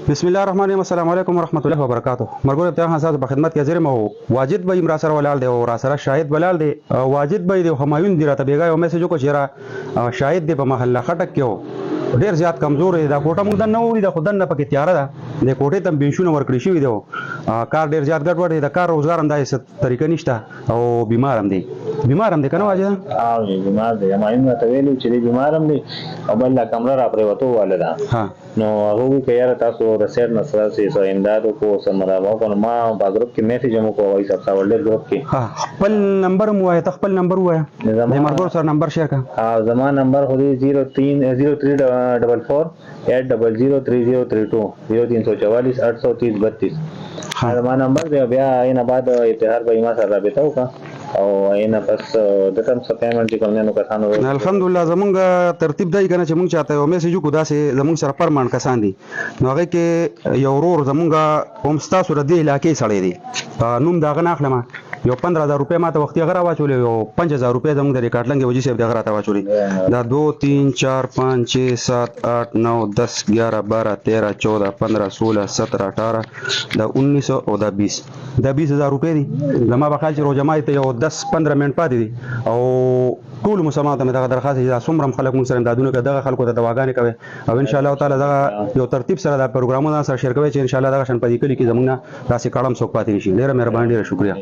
بسم الله الرحمن الرحیم. السلام علیکم ورحمۃ اللہ وبرکاتہ. مرګور ابتداء حساس په خدمت کې حاضر مو. واجد به امرا سره ولال دی او را سره شاهد بلال دی. واجد به د همایون دی راته بیګا یو میسج کو چیرې شاهد دی په محله خټک کې ډیر زیات کمزور دی. دا کوټه موږ نه وری د خدای نه پکې تیار ده. د کوټې تم بنشونه ورکړی شوی دی. کار ډیر زیات ګډوډ دی. د کار روزګار هم داسې طریقې نشته او بیمار هم دی. بیمار هم دی کنه واجد؟ بیمار دی. همایون ته ویلو چې بیمار هم دی او بل لا کمره را پرې وته واله ده. ها نو هغه کې یاره تاسو د سیر نصر سي امداد کو سمرا کو ما په ګروپ کې میسج مو کو وایي صاحب ولر ګروپ کې. ها خپل نمبر مو وایي. خپل نمبر وایي. د مرګور سره نمبر شیر کا. ها زما نمبر خو دی 0344 8003032 0344 83032. ها زما نمبر دی. بیا اینه بعد اتحاد به ما سره رابطه وکړه او اینه پس د تم څه پیمنټ کوم نه کسانو. الحمدلله زمونږ ترتیب دی کنه چې مونږ چاته یو میسج کو داسې زمونږ سره پرمان کسان دي. نو هغه کې یو ورور زمونږ هم ستاسو د دې علاقې سړی دی. نوم دا غن اخلم. یو 15000 روپے ماته وختي غره واچولې. یو 5000 روپے زمونږ د ریکارډ لنګ وجې صاحب د غره تا واچولې. دا 2 3 4 5 6 7 8 9 10 11 12 13 14 15 16 17 18 دا 19 او دا 20 دا 20000 روپے دي. زما په خیال چې روزمای ته یو 10 15 منټ پاتې دي او ټول مسلمانانو ته دغه درخواست دی چې څومره خلک موږ سره امدادونه کوي دغه خلکو ته دواګانې کوي او ان شاء الله تعالی دغه یو ترتیب سره دا پروګرامونه سره شیر کوي چې ان شاء الله دغه شن په دې کلی کې زمونږ داسې کارم څوک پاتې نشي. ډیره مهرباني ډیره شکریا.